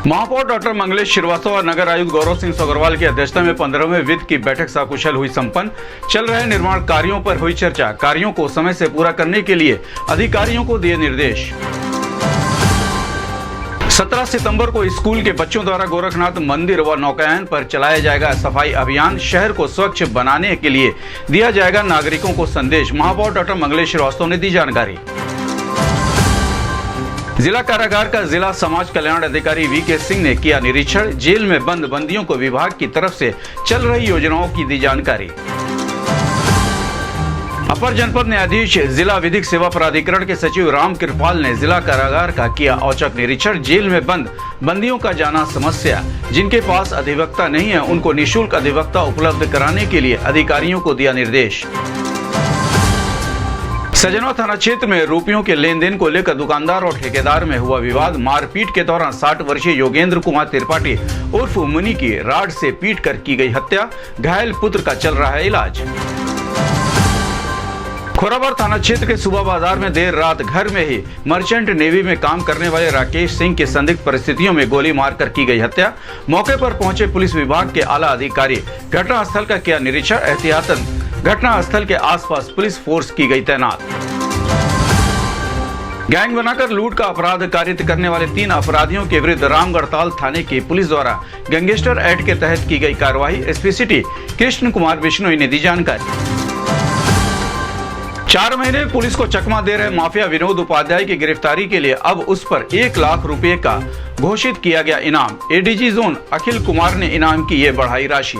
महापौर डॉक्टर मंगलेश श्रीवास्तव और नगर आयुक्त गौरव सिंह सोगरवाल की अध्यक्षता में 15वें वित्त की बैठक सकुशल हुई संपन्न। चल रहे निर्माण कार्यों पर हुई चर्चा। कार्यों को समय से पूरा करने के लिए अधिकारियों को दिए निर्देश। 17 सितंबर को स्कूल के बच्चों द्वारा गोरखनाथ मंदिर व नौकायन पर चलाया जाएगा सफाई अभियान। शहर को स्वच्छ बनाने के लिए दिया जाएगा नागरिकों को संदेश। महापौर डॉक्टर मंगलेश श्रीवास्तव ने दी जानकारी। जिला कारागार का जिला समाज कल्याण अधिकारी वीके सिंह ने किया निरीक्षण। जेल में बंद बंदियों को विभाग की तरफ से चल रही योजनाओं की दी जानकारी। अपर जनपद न्यायाधीश जिला विधिक सेवा प्राधिकरण के सचिव राम कृपाल ने जिला कारागार का किया औचक निरीक्षण। जेल में बंद बंदियों का जाना समस्या। जिनके पास अधिवक्ता नहीं है उनको निःशुल्क अधिवक्ता उपलब्ध कराने के लिए अधिकारियों को दिया निर्देश। सजनवा थाना क्षेत्र में रुपयों के लेन देन को लेकर दुकानदार और ठेकेदार में हुआ विवाद। मारपीट के दौरान 60 वर्षीय योगेंद्र कुमार त्रिपाठी उर्फ मुनि की राड से पीट कर की गई हत्या। घायल पुत्र का चल रहा है इलाज। खोराबार थाना क्षेत्र के सुबह बाजार में देर रात घर में ही मर्चेंट नेवी में काम करने वाले राकेश सिंह की संदिग्ध परिस्थितियों में गोली मारकर की गई हत्या। मौके पर पहुंचे पुलिस विभाग के आला अधिकारी घटनास्थल का किया निरीक्षण। एहतियातन घटनास्थल के आसपास पुलिस फोर्स की गई तैनात। गैंग बनाकर लूट का अपराध कारित करने वाले 3 अपराधियों के विरुद्ध रामगढ़ताल थाने की पुलिस द्वारा गैंगस्टर एक्ट के तहत की गई कार्रवाई। एसपी सिटी कृष्ण कुमार बिश्नोई ने दी जानकारी। 4 महीने पुलिस को चकमा दे रहे माफिया विनोद उपाध्याय की गिरफ्तारी के लिए अब उस पर 1 लाख रुपए का घोषित किया गया इनाम। एडीजी जोन अखिल कुमार ने इनाम की ये बढ़ाई राशि।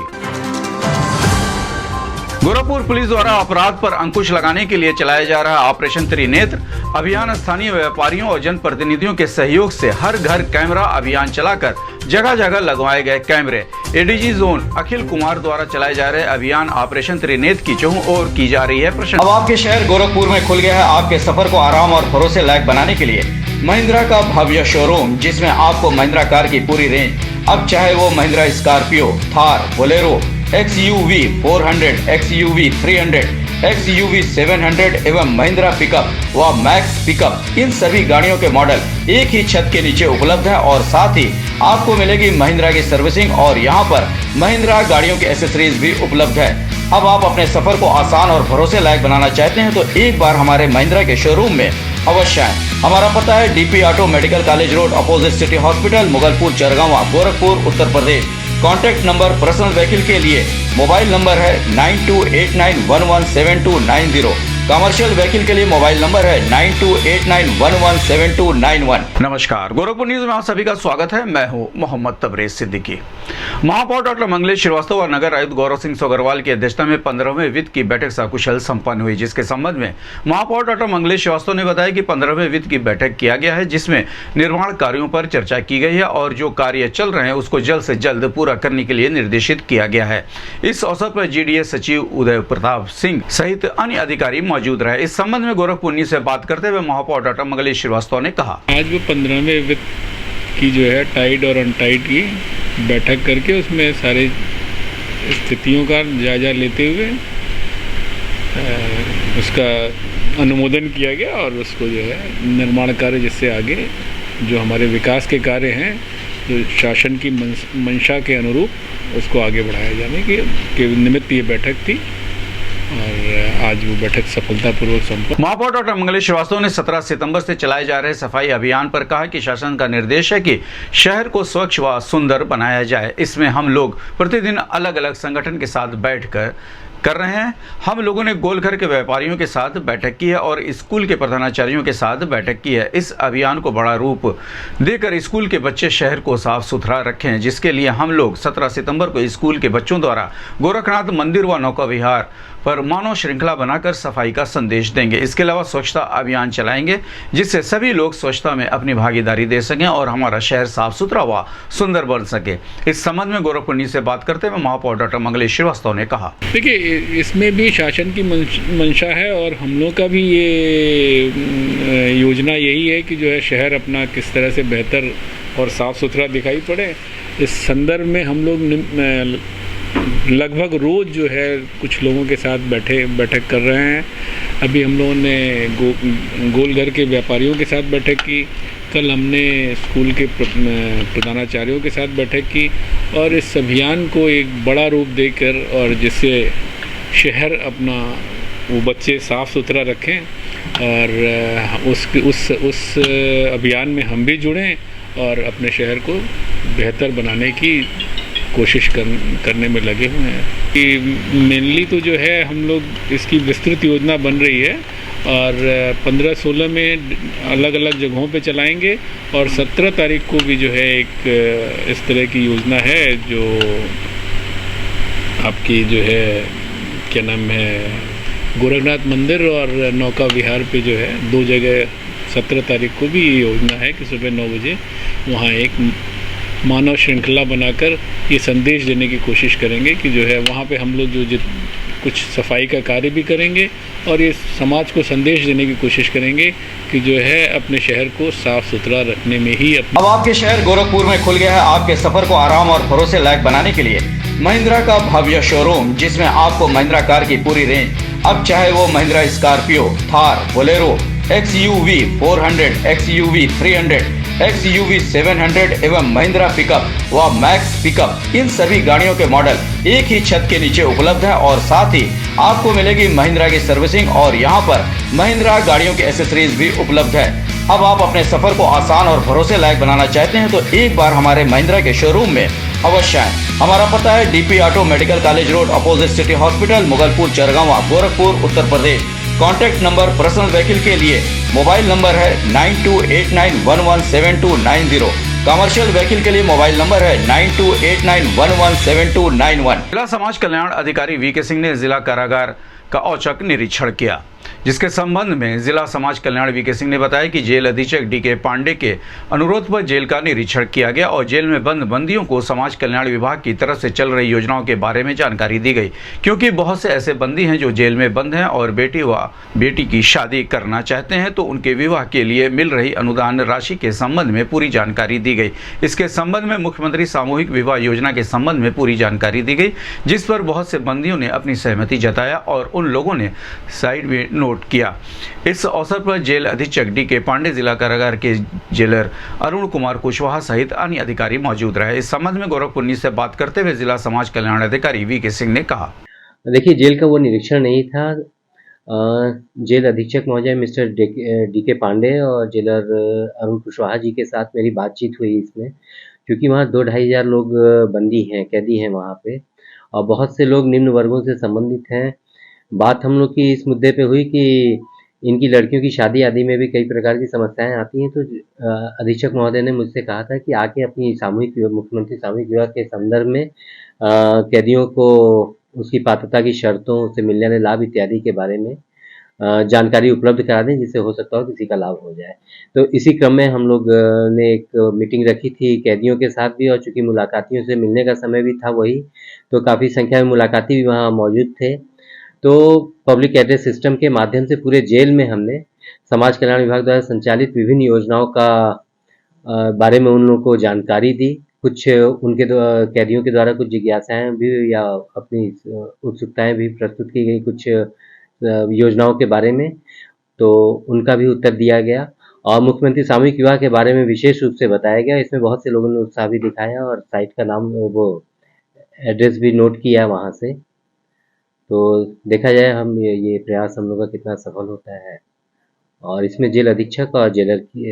गोरखपुर पुलिस द्वारा अपराध पर अंकुश लगाने के लिए चलाया जा रहा ऑपरेशन त्रिनेत्र अभियान स्थानीय व्यापारियों और जनप्रतिनिधियों के सहयोग से हर घर कैमरा अभियान चलाकर जगह जगह लगवाए गए कैमरे। एडीजी जोन अखिल कुमार द्वारा चलाए जा रहे अभियान ऑपरेशन त्रिनेत्र की चहुं ओर की जा रही है प्रशंसा। अब आपके शहर गोरखपुर में खुल गया है आपके सफर को आराम और भरोसे लायक बनाने के लिए महिंद्रा का भव्य शोरूम, जिसमें आपको महिंद्रा कार की पूरी रेंज, अब चाहे वो Mahindra Scorpio, Thar, Bolero, XUV 400, XUV 300, XUV 700 एवं महिंद्रा पिकअप व मैक्स पिकअप, इन सभी गाड़ियों के मॉडल एक ही छत के नीचे उपलब्ध है और साथ ही आपको मिलेगी महिंद्रा की सर्विसिंग और यहाँ पर महिंद्रा गाड़ियों की एसेसरीज भी उपलब्ध है। अब आप अपने सफर को आसान और भरोसे लायक बनाना चाहते हैं तो एक बार हमारे महिंद्रा के शोरूम में अवश्य आएं। हमारा पता है DP auto medical college road opposite city hospital, Mughalpur, Chargawa, Gorakhpur, Uttar Pradesh. Contact number personal vehicle के लिए मोबाइल नंबर है 9289117290। कमर्शियल व्हीकल के लिए मोबाइल नंबर है 9289117291। नमस्कार, गोरखपुर न्यूज में आप सभी का स्वागत है। मैं हूं मोहम्मद तबरेज सिद्दीकी। महापौर डॉक्टर मंगलेश श्रीवास्तव और नगर आयुक्त गौरव सिंह सोगरवाल की अध्यक्षता में 15वें वित्त की बैठक सकुशल संपन्न हुई, जिसके संबंध में महापौर डॉक्टर मंगलेश श्रीवास्तव ने बताया कि 15वें वित्त की बैठक किया गया है, जिसमें निर्माण कार्यों पर चर्चा की गई है और जो कार्य चल रहे हैं उसको जल्द से जल्द पूरा करने के लिए निर्देशित किया गया है। इस अवसर पर GDA सचिव उदय प्रताप सिंह सहित अन्य अधिकारी मौजूद रहे। इस संबंध में गोरखपुर न्यूज से बात करते हुए महापौर डॉक्टर मंगलेश श्रीवास्तव ने कहा, आज वो 15वें वित्त की जो है टाइड और अनटाइड की बैठक करके उसमें सारी स्थितियों का जायजा लेते हुए उसका अनुमोदन किया गया और उसको जो है निर्माण कार्य, जिससे आगे जो हमारे विकास के कार्य हैं, जो शासन की मंशा के अनुरूप उसको आगे बढ़ाया जाने के निमित्त ये बैठक थी और आज वो बैठक सफलतापूर्वक संपन्न। महापौर डॉक्टर मंगलेश श्रीवास्तव ने 17 सितंबर से चलाए जा रहे सफाई अभियान पर कहा कि शासन का निर्देश है कि शहर को स्वच्छ व सुंदर बनाया जाए। इसमें हम लोग प्रतिदिन अलग अलग संगठन के साथ बैठकर कर रहे हैं। हम लोगों ने गोलघर के व्यापारियों के साथ बैठक की है और स्कूल के प्रधानाचार्यों के साथ बैठक की है। इस अभियान को बड़ा रूप देकर स्कूल के बच्चे शहर को साफ सुथरा रखें, जिसके लिए हम लोग 17 सितंबर को स्कूल के बच्चों द्वारा गोरखनाथ मंदिर व नौका विहार पर मानव श्रृंखला बनाकर सफाई का संदेश देंगे। इसके अलावा स्वच्छता अभियान चलाएंगे, जिससे सभी लोग स्वच्छता में अपनी भागीदारी दे सकें और हमारा शहर साफ सुथरा व सुंदर बन सके। इस संबंध में गोरखपुर न्यूज से बात करते हुए महापौर डॉक्टर मंगलेश श्रीवास्तव ने कहा, देखिए इसमें भी शासन की मंशा है और हम लोग का भी ये योजना यही है कि जो है शहर अपना किस तरह से बेहतर और साफ़ सुथरा दिखाई पड़े। इस संदर्भ में हम लोग लगभग रोज़ जो है कुछ लोगों के साथ बैठक कर रहे हैं। अभी हम लोगों ने गोलघर के व्यापारियों के साथ बैठक की, कल हमने स्कूल के प्रधानाचार्यों के साथ बैठक की और इस अभियान को एक बड़ा रूप देकर और जिससे शहर अपना वो बच्चे साफ़ सुथरा रखें और उस अभियान में हम भी जुड़ें और अपने शहर को बेहतर बनाने की कोशिश करने में लगे हुए हैं। कि मेनली तो जो है हम लोग इसकी विस्तृत योजना बन रही है और 15-16 में अलग अलग जगहों पे चलाएंगे और 17 तारीख को भी जो है एक इस तरह की योजना है जो आपकी जो है क्या नाम है गोरखनाथ मंदिर और नौका विहार पे जो है 2 जगह 17 तारीख को भी ये योजना है कि सुबह 9 बजे वहाँ एक मानव श्रृंखला बनाकर ये संदेश देने की कोशिश करेंगे कि जो है वहाँ पे हम लोग जो कुछ सफाई का कार्य भी करेंगे और ये समाज को संदेश देने की कोशिश करेंगे कि जो है अपने शहर को साफ सुथरा रखने में ही अब आपके शहर गोरखपुर में खुल गया है आपके सफर को आराम और भरोसे लायक बनाने के लिए महिंद्रा का भव्य शोरूम, जिसमें आपको महिंद्रा कार की पूरी रेंज, अब चाहे वो Mahindra Scorpio, Thar, Bolero, XUV 400, XUV 300, XUV 700 एवं महिंद्रा पिकअप व मैक्स पिकअप, इन सभी गाड़ियों के मॉडल एक ही छत के नीचे उपलब्ध है और साथ ही आपको मिलेगी महिंद्रा की सर्विसिंग और यहाँ पर महिंद्रा गाड़ियों की एसेसरीज भी उपलब्ध है। अब आप अपने सफर को आसान और भरोसे लायक बनाना चाहते हैं तो एक बार हमारे महिंद्रा के शोरूम में अवश्य आएं। हमारा पता है DP auto medical college road, opposite city hospital, Mughalpur, Chargawa, Gorakhpur, Uttar Pradesh. Contact number personal vehicle के लिए मोबाइल नंबर है 9289117290। कमर्शियल व्हीकल के लिए मोबाइल नंबर है 9289117291। जिला समाज कल्याण अधिकारी VK सिंह ने जिला कारागार का औचक निरीक्षण किया, जिसके संबंध में जिला समाज कल्याण VK सिंह ने बताया कि जेल अधीक्षक DK पांडे के अनुरोध पर जेल का निरीक्षण किया गया और जेल में बंद बंदियों को समाज कल्याण विभाग की तरफ से चल रही योजनाओं के बारे में जानकारी दी गई, क्योंकि बहुत से ऐसे बंदी हैं जो जेल में बंद हैं और बेटी व बेटी की शादी करना चाहते हैं तो उनके विवाह के लिए मिल रही अनुदान राशि के संबंध में पूरी जानकारी दी गई। इसके संबंध में मुख्यमंत्री सामूहिक विवाह योजना के संबंध में पूरी जानकारी दी गई, जिस पर बहुत से बंदियों ने अपनी सहमति जताया और उन लोगों ने साइड में नोट किया। इस अवसर पर जेल अधीक्षक DK पांडे, जिला कारागार के जेलर अरुण कुमार कुशवाहा सहित अन्य अधिकारी मौजूद रहे। इस संबंध में गोरखपुर न्यूज़ से बात करते हुए जिला समाज कल्याण अधिकारी VK सिंह ने कहा, देखिए जेल का वो निरीक्षण नहीं था। जेल अधीक्षक महोदय मिस्टर DK पांडे और जेलर अरुण कुशवाहा जी के साथ मेरी बातचीत हुई इसमें, क्योंकि वहाँ 2-2.5 हज़ार लोग बंदी हैं, कैदी हैं वहाँ पे और बहुत से लोग निम्न वर्गों से संबंधित हैं। बात हम लोग की इस मुद्दे पे हुई कि इनकी लड़कियों की शादी आदि में भी कई प्रकार की समस्याएं आती हैं, तो अधीक्षक महोदय ने मुझसे कहा था कि आके अपनी मुख्यमंत्री सामूहिक विवाह के संदर्भ में कैदियों को उसकी पात्रता की शर्तों, उससे मिलने वाले लाभ इत्यादि के बारे में जानकारी उपलब्ध करा दें, जिससे हो सकता हो किसी का लाभ हो जाए। तो इसी क्रम में हम लोग ने एक मीटिंग रखी थी कैदियों के साथ भी, और चूंकि मुलाकातियों से मिलने का समय भी था वही, तो काफ़ी संख्या में मुलाकाती भी वहाँ मौजूद थे। तो पब्लिक एड्रेस सिस्टम के माध्यम से पूरे जेल में हमने समाज कल्याण विभाग द्वारा संचालित विभिन्न योजनाओं का बारे में उन लोगों को जानकारी दी। कुछ उनके कैदियों के द्वारा कुछ जिज्ञासाएं भी या अपनी उत्सुकताएं भी प्रस्तुत की गई कुछ योजनाओं के बारे में, तो उनका भी उत्तर दिया गया और मुख्यमंत्री सामूहिक विवाह के बारे में विशेष रूप से बताया गया। इसमें बहुत से लोगों ने उत्साह भी दिखाया और साइट का नाम, वो एड्रेस भी नोट किया वहाँ से। तो देखा जाए हम ये प्रयास हम लोग का कितना सफल होता है, और इसमें जेल अधीक्षक और जेलर की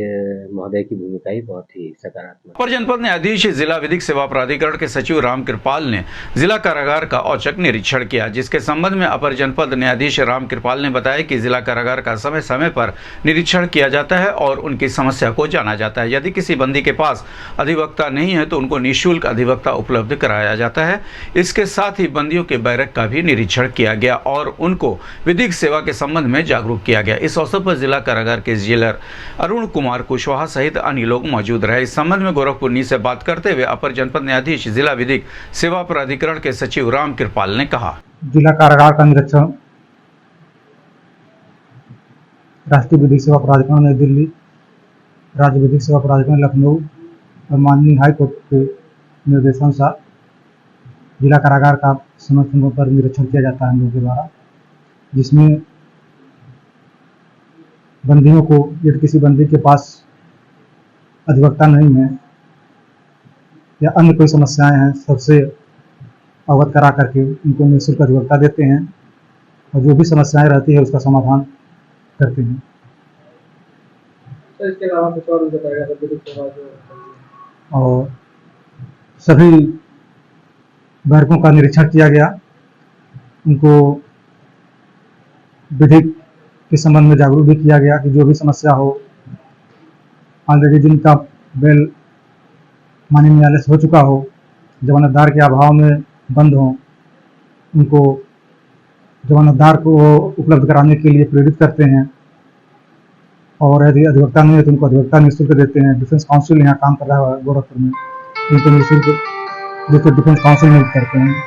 महोदय की भूमिका ही बहुत ही सकारात्मक। अपर जनपद न्यायाधीश जिला विधिक सेवा प्राधिकरण के सचिव राम कृपाल ने जिला कारागार का औचक निरीक्षण किया, जिसके संबंध में अपर जनपद न्यायाधीश राम कृपाल ने बताया कि जिला कारागार का समय समय पर निरीक्षण किया जाता है और उनकी समस्या को जाना जाता है। यदि किसी बंदी के पास अधिवक्ता नहीं है तो उनको निःशुल्क अधिवक्ता उपलब्ध कराया जाता है। इसके साथ ही बंदियों के बैरक का भी निरीक्षण किया गया और उनको विधिक सेवा के संबंध में जागरूक किया गया। इस अवसर पर जिला कारागार के जेलर अरुण कुमार कुशवाहा सहित अन्य लोग मौजूद रहे। इस संबंध में गोरखपुर न्यूज़ से बात करते हुए अपर जनपद न्यायाधीश जिला विधिक सेवा प्राधिकरण के सचिव राम कृपाल ने कहा, जिला कारागार का निरीक्षण राष्ट्रीय विधिक सेवा प्राधिकरण नई दिल्ली, राज्य विधिक सेवा प्राधिकरण लखनऊ और माननीय हाई कोर्ट के निर्देशानुसार जिला कारागार का समय समय पर निरीक्षण किया जाता है हम लोगों के द्वारा, जिसमें बंदियों को यदि किसी बंदी के पास अधिवक्ता नहीं है या अन्य कोई समस्याएं हैं, सबसे अवगत करा करके उनको निःशुल्क अधिवक्ता देते हैं और जो भी समस्याएं रहती है उसका समाधान करते हैं। इसके अलावा कुछ और भी बताएगा और सभी वर्गों का निरीक्षण किया गया, उनको विधि के संबंध में जागरूक भी किया गया कि जो भी समस्या हो, ऑलरेडी जिनका बेल माननीय न्यायालय से हो चुका हो, जमानतदार के अभाव में बंद हो, उनको जमानतदार को उपलब्ध कराने के लिए प्रेरित करते हैं और यदि अधिवक्ता नहीं है तो उनको अधिवक्ता निःशुल्क देते हैं। डिफेंस काउंसिल यहाँ काम कर रहा है गोरखपुर में, उनको निःशुल्क डिफेंस काउंसिल में करते हैं।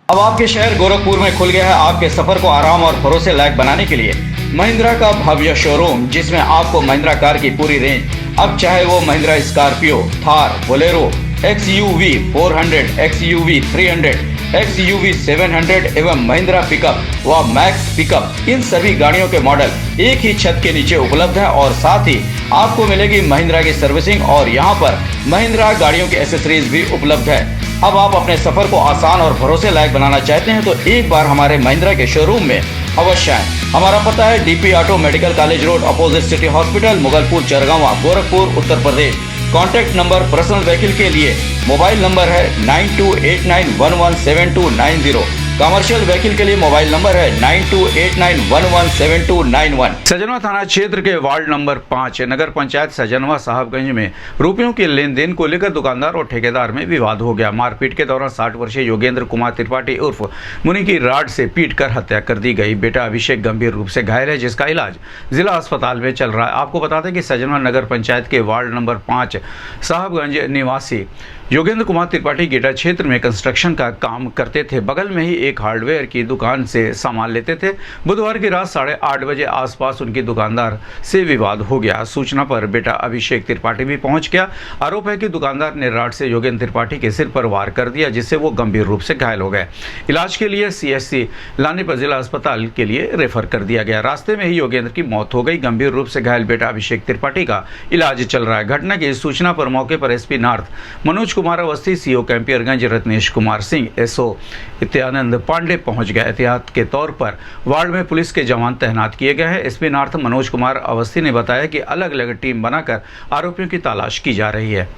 अब आपके शहर गोरखपुर में खुल गया है आपके सफर को आराम और भरोसे लायक बनाने के लिए महिंद्रा का भव्य शोरूम, जिसमें आपको महिंद्रा कार की पूरी रेंज, अब चाहे वो Mahindra Scorpio, Thar, Bolero, XUV 400, XUV 300, XUV 700 एवं महिंद्रा पिकअप व मैक्स पिकअप, इन सभी गाड़ियों के मॉडल एक ही छत के नीचे उपलब्ध है और साथ ही आपको मिलेगी महिंद्रा की सर्विसिंग और यहाँ पर महिंद्रा गाड़ियों की एसेसरीज भी उपलब्ध है। अब आप अपने सफर को आसान और भरोसे लायक बनाना चाहते हैं तो एक बार हमारे महिंद्रा के शोरूम में अवश्य आएं। हमारा पता है DP auto medical college road, opposite city hospital, Mughalpur, Chargawan, Gorakhpur, Uttar Pradesh. Contact number personal vehicle के लिए मोबाइल नंबर है 9289117290। कमर्शियल व्हीकल के लिए मोबाइल नंबर है 9289117291। सजनवा थाना क्षेत्र के वार्ड नंबर 5 नगर पंचायत सजनवा साहबगंज में रुपयों के लेन देन को लेकर दुकानदार और ठेकेदार में विवाद हो गया। मारपीट के दौरान 60 वर्षीय योगेंद्र कुमार त्रिपाठी उर्फ मुनि की राड से पीटकर हत्या कर दी गई। बेटा अभिषेक गंभीर रूप से घायल है, जिसका इलाज जिला अस्पताल में चल रहा है। आपको बता दें कि सजनवा नगर पंचायत के वार्ड नंबर 5 साहबगंज निवासी योगेंद्र कुमार त्रिपाठी गेटा क्षेत्र में कंस्ट्रक्शन का काम करते थे। बगल में ही एक हार्डवेयर की दुकान से सामान लेते थे। बुधवार की रात 8:30 बजे आसपास उनकी दुकानदार से विवाद हो गया। सूचना पर बेटा अभिषेक त्रिपाठी भी पहुंच गया। आरोप है कि दुकानदार ने राड से योगेंद्र त्रिपाठी के सिर पर वार कर दिया, जिससे वो गंभीर रूप से घायल हो गए। इलाज के लिए CHC लाने पर जिला अस्पताल के लिए रेफर कर दिया गया। रास्ते में ही योगेंद्र की मौत हो गई। गंभीर रूप से घायल बेटा अभिषेक त्रिपाठी का इलाज चल रहा है। घटना की सूचना पर मौके पर SP north Manoj Kumar Awasthi, CO Campierganj Ratnesh Kumar Singh, SO Nityanand Pandey पहुंच गए। एहतियात के तौर पर वार्ड में पुलिस के जवान तैनात किए गए हैं। SP नॉर्थ मनोज कुमार अवस्थी ने बताया कि अलग अलग टीम बनाकर आरोपियों की तलाश की जा रही है।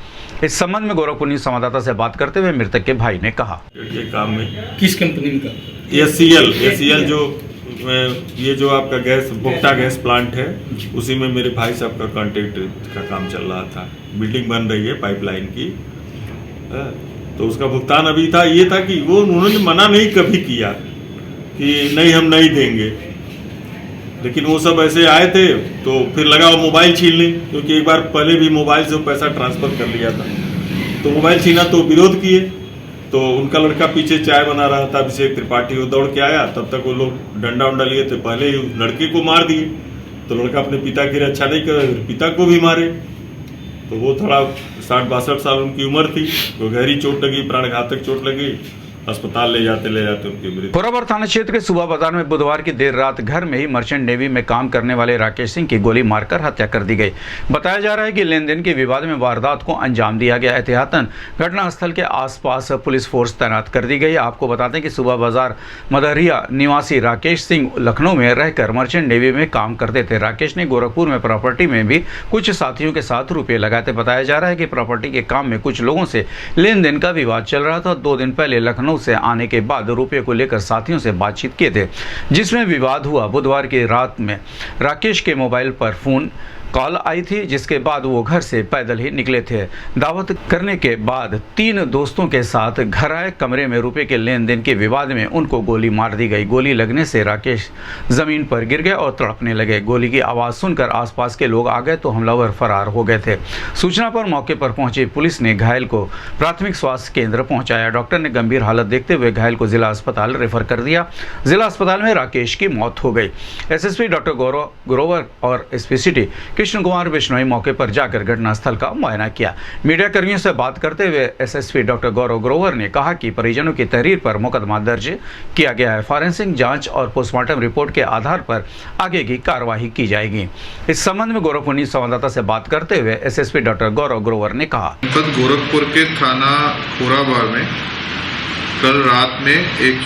इस संबंध में गोरखपुर न्यूज संवाददाता से बात करते हुए मृतक के भाई ने कहा, ये काम में किस कंपनी का? SCL जो ये जो आपका गैस भुगता गैस प्लांट है, उसी में मेरे भाई साहब का कॉन्ट्रैक्ट का काम चल रहा था। बिल्डिंग बन रही है पाइपलाइन की, तो उसका भुगतान अभी था। ये था कि वो उन्होंने मना नहीं कभी किया कि नहीं हम नहीं देंगे, लेकिन वो सब ऐसे आए थे तो फिर लगा वो मोबाइल छीनने, क्योंकि एक बार पहले भी मोबाइल से पैसा ट्रांसफर कर लिया था। तो मोबाइल छीना तो विरोध किए, तो उनका लड़का पीछे चाय बना रहा था अभिषेक त्रिपाठी, वो दौड़ के आया। तब तक वो लोग डंडा उंडा लिए थे, पहले ही लड़के को मार दिए। तो लड़का अपने पिता की रक्षा नहीं कर, पिता को भी मारे। तो वो थोड़ा 60-62 साल उनकी उम्र थी, तो गहरी चोट लगी, प्राणघातक चोट लगी। अस्पताल ले जाते उनकी मृत्यु। फोरावर थाना क्षेत्र के सुबह बाजार में बुधवार की देर रात घर में ही मर्चेंट नेवी में काम करने वाले राकेश सिंह की गोली मारकर हत्या कर दी गई। बताया जा रहा है कि लेन देन के विवाद में वारदात को अंजाम दिया गया। एहतियातन घटनास्थल के आसपास पुलिस फोर्स तैनात कर दी गई। आपको बताते हैं कि सुबह बाजार मदरिया निवासी राकेश सिंह लखनऊ में रहकर मर्चेंट नेवी में काम करते थे। राकेश ने गोरखपुर में प्रॉपर्टी में भी कुछ साथियों के साथ रुपये लगाए थे। बताया जा रहा है कि प्रॉपर्टी के काम में कुछ लोगों से लेन देन का विवाद चल रहा था। 2 दिन पहले लखनऊ से आने के बाद रुपये को लेकर साथियों से बातचीत किए थे, जिसमें विवाद हुआ। बुधवार की रात में राकेश के मोबाइल पर फोन कॉल आई थी, जिसके बाद वो घर से पैदल ही निकले थे। दावत करने के बाद 3 दोस्तों के साथ घर आए। कमरे में रुपए के लेन देन के विवाद में उनको गोली मार दी गई। गोली लगने से राकेश जमीन पर गिर गए और तड़पने लगे। गोली की आवाज़ सुनकर आसपास के लोग आ गए तो हमलावर फरार हो गए थे। सूचना पर मौके पर पहुंची पुलिस ने घायल को प्राथमिक स्वास्थ्य केंद्र पहुंचाया। डॉक्टर ने गंभीर हालत देखते हुए घायल को जिला अस्पताल रेफर कर दिया। जिला अस्पताल में राकेश की मौत हो गई। SSP डॉक्टर गौरव ग्रोवर और SP सिटी कृष्ण कुमार बिश्नोई मौके पर जाकर घटनास्थल का मुआयना किया। मीडिया कर्मियों से बात करते हुए एसएसपी डॉक्टर गौरव ग्रोवर ने कहा कि परिजनों की तहरीर पर मुकदमा दर्ज किया गया है। फॉरेंसिक जांच और पोस्टमार्टम रिपोर्ट के आधार पर आगे की कार्रवाई की जाएगी। इस संबंध में गोरखपुर संवाददाता से बात करते हुए एसएसपी डॉक्टर गौरव ग्रोवर ने कहा, गोरखपुर के थाना खोराबार में कल रात में एक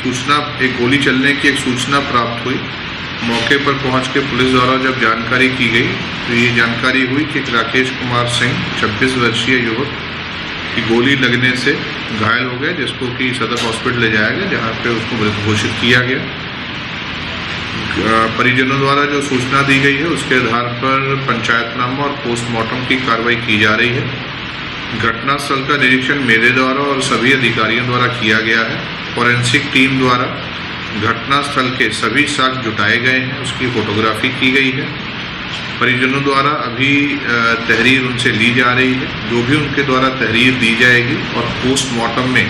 गोली चलने की एक सूचना प्राप्त हुई। मौके पर पहुंच के पुलिस द्वारा जब जानकारी की गई तो ये जानकारी हुई कि राकेश कुमार सिंह 26 वर्षीय युवक की गोली लगने से घायल हो गए, जिसको कि सदर हॉस्पिटल ले जाया गया, जहां पे उसको मृत घोषित किया गया। परिजनों द्वारा जो सूचना दी गई है उसके आधार पर पंचायतनामा और पोस्टमार्टम की कार्रवाई की जा रही है। घटनास्थल का निरीक्षण मेरे द्वारा और सभी अधिकारियों द्वारा किया गया है। फॉरेंसिक टीम द्वारा घटनास्थल के सभी साक्ष्य जुटाए गए हैं, उसकी फोटोग्राफी की गई है। परिजनों द्वारा अभी तहरीर उनसे ली जा रही है। जो भी उनके द्वारा तहरीर दी जाएगी और पोस्टमार्टम में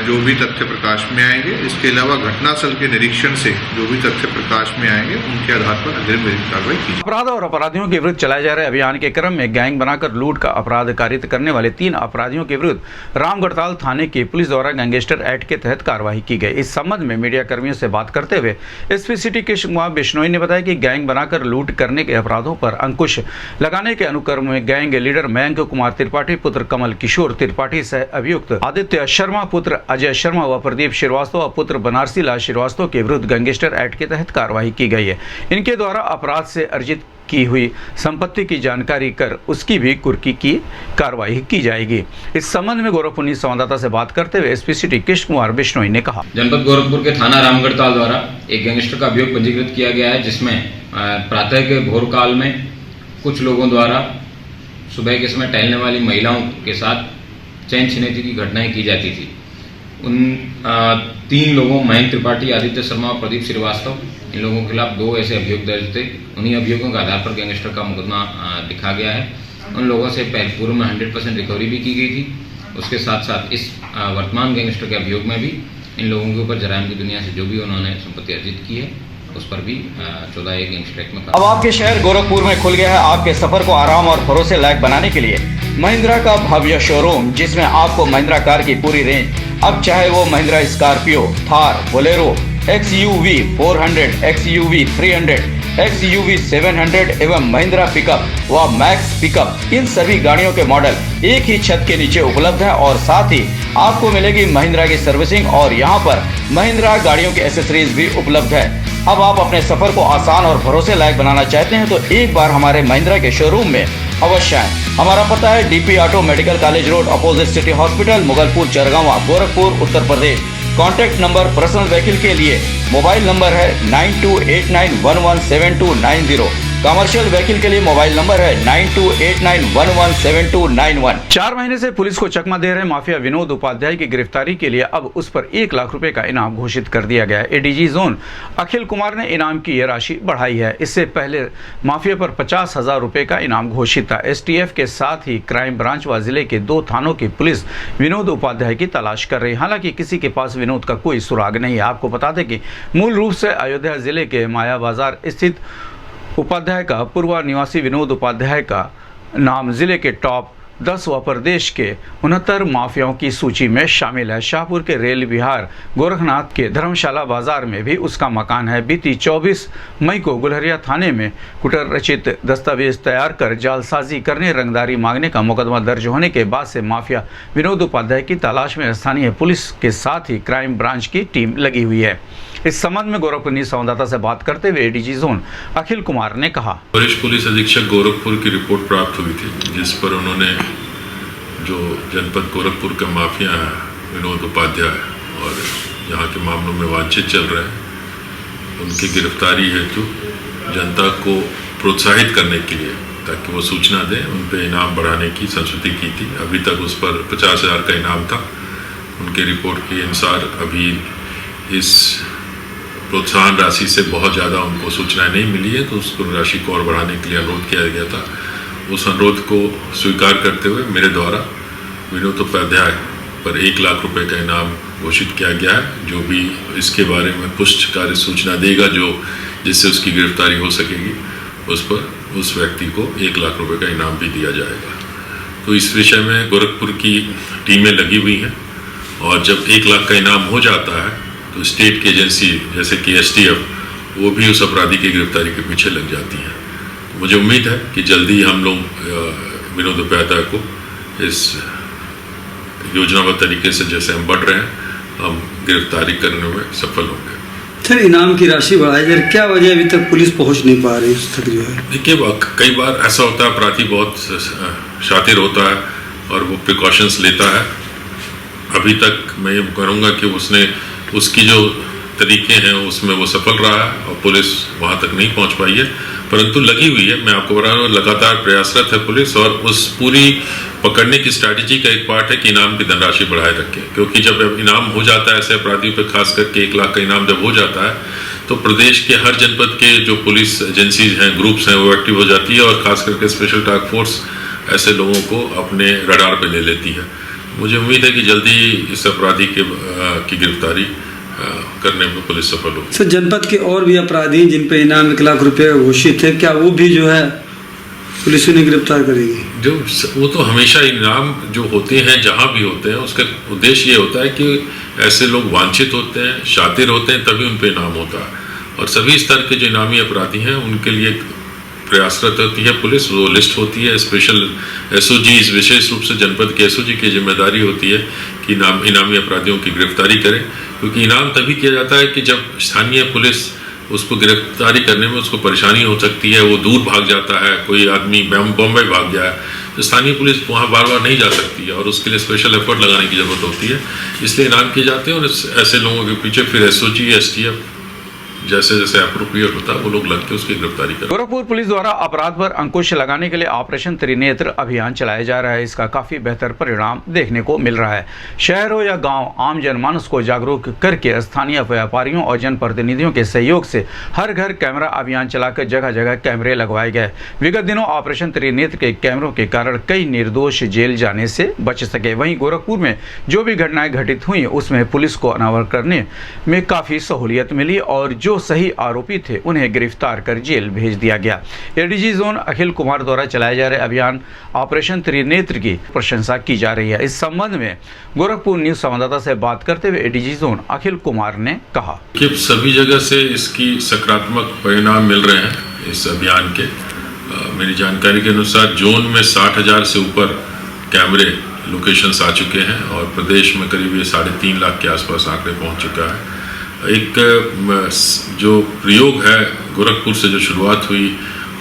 जो भी तथ्य प्रकाश में आएंगे, इसके अलावा घटनास्थल के निरीक्षण से जो भी तथ्य प्रकाश में आएंगे उनके आधार पर अग्रिम कार्रवाई की जाएगी। अपराध और अपराधियों के विरुद्ध चलाए जा रहे अभियान के क्रम में गैंग बनाकर लूट का अपराध कारित करने वाले 3 अपराधियों के विरुद्ध रामगढ़ताल थाने की पुलिस द्वारा गैंगस्टर एक्ट के तहत कार्रवाई की गई। इस संबंध में मीडिया कर्मियों से बात करते हुए एसपी सिटी कृष्ण कुमार बिश्नोई ने बताया कि गैंग बनाकर लूट करने के अपराधों पर अंकुश लगाने के अनुक्रम में गैंग लीडर मयंक कुमार त्रिपाठी पुत्र कमल किशोर त्रिपाठी सह अभियुक्त आदित्य शर्मा पुत्र अजय शर्मा व प्रदीप श्रीवास्तव व पुत्र बनारसी लाल श्रीवास्तव के विरुद्ध गैंगस्टर एक्ट के तहत कार्रवाई की गई है। इनके द्वारा अपराध से अर्जित की हुई संपत्ति की जानकारी कर उसकी भी कुर्की की कार्रवाई की जाएगी। इस संबंध में गोरखपुर संवाददाता से बात करते हुए एसपी सिटी कृष्ण कुमार बिश्नोई ने कहा, जनपद गोरखपुर के थाना रामगढ़ताल द्वारा एक गैंगस्टर का अभियोग पंजीकृत किया गया है, जिसमें प्रातः के भोर काल में कुछ लोगों द्वारा सुबह के समय टहलने वाली महिलाओं के साथ चैन छिनैती की घटनाएं की जाती थी। उन 3 लोगों मयंक त्रिपाठी, आदित्य शर्मा और प्रदीप श्रीवास्तव, इन लोगों के खिलाफ 2 ऐसे अभियोग दर्ज थे। उन्हीं अभियोगों के आधार पर गैंगस्टर का मुकदमा लिखा गया है। उन लोगों से पूर्व में 100% रिकवरी भी की गई थी। उसके साथ साथ इस वर्तमान गैंगस्टर के अभियोग में भी इन लोगों के ऊपर जराइम की दुनिया से जो भी उन्होंने संपत्ति अर्जित की है उस पर भी 14 गैंगस्टर एक्ट में। अब आपके शहर गोरखपुर में खुल गया है आपके सफर को आराम और भरोसे लायक बनाने के लिए महिंद्रा का भव्य शोरूम, जिसमें आपको महिंद्रा कार की पूरी रेंज, अब चाहे वो Mahindra Scorpio, Thar, Bolero, XUV 400, XUV 300, XUV 700 एवं महिंद्रा पिकअप व मैक्स पिकअप, इन सभी गाड़ियों के मॉडल एक ही छत के नीचे उपलब्ध है और साथ ही आपको मिलेगी महिंद्रा की सर्विसिंग और यहाँ पर महिंद्रा गाड़ियों की एसेसरीज भी उपलब्ध है। अब आप अपने सफर को आसान और भरोसे लायक बनाना चाहते हैं तो एक बार हमारे महिंद्रा के शोरूम में अवश्य आएं। हमारा पता है DP auto medical college road opposite city hospital, Mughalpur, Chargawan, Gorakhpur, Uttar Pradesh. Contact number personal vehicle के लिए मोबाइल नंबर है 9289117290। कमर्शियल व्हीकल के लिए मोबाइल नंबर है 9289117291। 4 महीने से पुलिस को चकमा दे रहे माफिया विनोद उपाध्याय की गिरफ्तारी के लिए अब उस पर 1 लाख रुपए का इनाम घोषित कर दिया गया है। ADG जोन अखिल कुमार ने इनाम की यह राशि बढ़ाई है। इससे पहले माफिया पर 50,000 रुपए का इनाम घोषित था। STF के साथ ही क्राइम ब्रांच व जिले के 2 थानों की पुलिस विनोद उपाध्याय की तलाश कर रही है। हालांकि किसी के पास विनोद का कोई सुराग नहीं है। आपको बता दें कि मूल रूप से अयोध्या जिले के माया बाजार स्थित उपाध्याय का पूर्व निवासी विनोद उपाध्याय का नाम जिले के टॉप 10 व प्रदेश के 69 माफियाओं की सूची में शामिल है। शाहपुर के रेल विहार गोरखनाथ के धर्मशाला बाजार में भी उसका मकान है। बीती 24 मई को गुलहरिया थाने में कुटर रचित दस्तावेज तैयार कर जालसाजी करने, रंगदारी मांगने का मुकदमा दर्ज होने के बाद से माफिया विनोद उपाध्याय की तलाश में स्थानीय पुलिस के साथ ही क्राइम ब्रांच की टीम लगी हुई है। इस संबंध में गोरखपुर संवाददाता से बात करते हुए ADG जोन अखिल कुमार ने कहा, वरिष्ठ पुलिस अधीक्षक गोरखपुर की रिपोर्ट प्राप्त हुई थी, जिस पर उन्होंने जो जनपद गोरखपुर का माफिया है विनोद उपाध्याय और यहाँ के मामलों में वांछित चल रहे हैं, उनकी गिरफ्तारी हेतु जनता को प्रोत्साहित करने के लिए ताकि वो सूचना दें, उन पर इनाम बढ़ाने की संस्तुति की थी। अभी तक उस पर 50,000 का इनाम था। उनके रिपोर्ट के अनुसार अभी इस प्रोत्साहन राशि से बहुत ज़्यादा उनको सूचनाएं नहीं मिली है, तो उसको राशि को और बढ़ाने के लिए अनुरोध किया गया था। उस अनुरोध को स्वीकार करते हुए मेरे द्वारा विनोद उपाध्याय पर 1 लाख रुपए का इनाम घोषित किया गया है। जो भी इसके बारे में पुष्ट कार्य सूचना देगा जिससे उसकी गिरफ्तारी हो सकेगी, उस पर उस व्यक्ति को 1 लाख रुपए का इनाम भी दिया जाएगा। तो इस विषय में गोरखपुर की टीमें लगी हुई हैं और जब 1 लाख का इनाम हो जाता है तो स्टेट की एजेंसी जैसे कि STF वो भी उस अपराधी की गिरफ्तारी के पीछे लग जाती है। तो मुझे उम्मीद है कि जल्दी हम लोग विनोद उपाध्याय को इस योजनाबद्ध तरीके से जैसे हम बढ़ रहे हैं हम गिरफ्तारी करने में सफल होंगे। सर, इनाम की राशि बढ़ाई जा रही, क्या वजह अभी तक पुलिस पहुंच नहीं पा रही उस तक जो है? देखिए, कई बार ऐसा होता है अपराधी बहुत शातिर होता है और वो प्रिकॉशंस लेता है। अभी तक मैं ये करूँगा कि उसकी जो तरीके हैं उसमें वो सफल रहा है और पुलिस वहाँ तक नहीं पहुँच पाई है, परंतु लगी हुई है। मैं आपको बता रहा हूँ, लगातार प्रयासरत है पुलिस और उस पूरी पकड़ने की स्ट्रैटेजी का एक पार्ट है कि इनाम की धनराशि बढ़ाए रखें, क्योंकि जब इनाम हो जाता है ऐसे अपराधियों पर, खास करके 1 लाख का इनाम जब हो जाता है तो प्रदेश के हर जनपद के जो पुलिस एजेंसीज हैं, ग्रुप्स हैं, वो एक्टिव हो जाती है और खास करके स्पेशल टास्क फोर्स ऐसे लोगों को अपने रडार पे ले लेती है। मुझे उम्मीद है कि जल्दी इस अपराधी की गिरफ्तारी करने में पुलिस सफल हो। सर, जनपद के और भी अपराधी जिन पे इनाम 1 लाख रुपए घोषित है, क्या वो भी जो है पुलिस उन्हें गिरफ्तार करेगी? वो तो हमेशा इनाम जो होते हैं जहाँ भी होते हैं उसका उद्देश्य ये होता है कि ऐसे लोग वांछित होते हैं, शातिर होते हैं, तभी उन पे इनाम होता है। और सभी स्तर के जो इनामी अपराधी हैं उनके लिए प्रयासरत होती है पुलिस। वो लिस्ट होती है, स्पेशल SOGs विशेष रूप से जनपद के SOG की जिम्मेदारी होती है कि इनामी अपराधियों की गिरफ्तारी करें, क्योंकि इनाम तभी किया जाता है कि जब स्थानीय पुलिस उसको गिरफ्तारी करने में उसको परेशानी हो सकती है, वो दूर भाग जाता है, कोई आदमी बॉम्बे भाग गया है तो स्थानीय पुलिस वहाँ बार बार नहीं जा सकती है और उसके लिए स्पेशल एफर्ट लगाने की ज़रूरत होती है, इसलिए इनाम किए जाते हैं। और ऐसे लोगों के पीछे फिर SOG STF जैसे जैसे अप्रोप्रिएट होता है वो लोग लग के उसकी गिरफ्तारी करें। गोरखपुर पुलिस द्वारा अपराध पर अंकुश लगाने के लिए ऑपरेशन त्रिनेत्र अभियान चलाया जा रहा है। इसका काफी बेहतर परिणाम देखने को मिल रहा है। शहर हो या गांव, आम जनमानस को जागरूक करके स्थानीय व्यापारियों और जनप्रतिनिधियों के सहयोग से हर घर कैमरा अभियान चलाकर जगह जगह कैमरे लगवाए गए। विगत दिनों ऑपरेशन त्रिनेत्र के कैमरों के कारण कई निर्दोष जेल जाने से बच सके। वहीं गोरखपुर में जो भी घटनाएं घटित हुई उसमें पुलिस को अनावर करने में काफी सहूलियत मिली और जो सही आरोपी थे उन्हें गिरफ्तार कर जेल भेज दिया गया। ADG जोन अखिल कुमार द्वारा चलाए जा रहे अभियान ऑपरेशन त्रिनेत्र की प्रशंसा की जा रही है। इस संबंध में गोरखपुर न्यूज संवाददाता से बात करते हुए ADG जोन अखिल कुमार ने कहा कि सभी जगह से इसकी सकारात्मक परिणाम मिल रहे हैं इस अभियान के। मेरी जानकारी के अनुसार जोन में 60,000 से ऊपर कैमरे लोकेशंस आ चुके हैं और प्रदेश में करीब ये 3.5 लाख के आसपास आंकड़े पहुंच चुका है। एक जो प्रयोग है गोरखपुर से जो शुरुआत हुई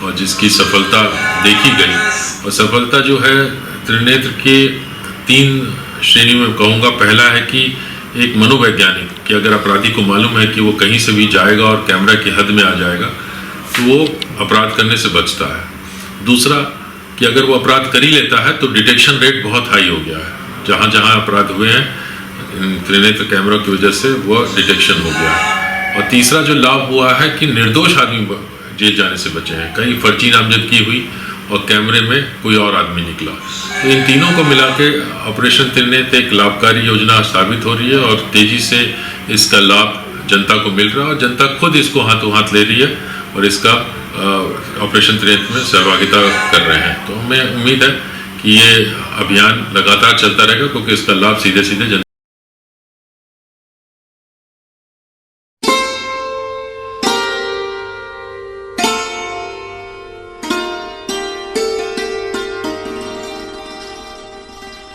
और जिसकी सफलता देखी गई, और सफलता जो है त्रिनेत्र के 3 श्रेणी में कहूँगा। पहला है कि एक मनोवैज्ञानिक कि अगर अपराधी को मालूम है कि वो कहीं से भी जाएगा और कैमरा की हद में आ जाएगा तो वो अपराध करने से बचता है। दूसरा कि अगर वो अपराध कर ही लेता है तो डिटेक्शन रेट बहुत हाई हो गया है। जहाँ जहाँ अपराध हुए हैं त्रिनेत्र कैमरा की वजह से वो डिटेक्शन हो गया है। और तीसरा जो लाभ हुआ है कि निर्दोष आदमी जेल जाने से बचे हैं। कहीं फर्जी नामजदगी हुई और कैमरे में कोई और आदमी निकला। तो इन तीनों को मिला के ऑपरेशन त्रिनेत्र एक लाभकारी योजना साबित हो रही है और तेजी से इसका लाभ जनता को मिल रहा है और जनता खुद इसको हाथों हाथ ले रही है और इसका ऑपरेशन त्रिनेत्र में सहभागिता कर रहे हैं। तो हमें उम्मीद है कि ये अभियान लगातार चलता रहेगा क्योंकि इसका लाभ सीधे सीधे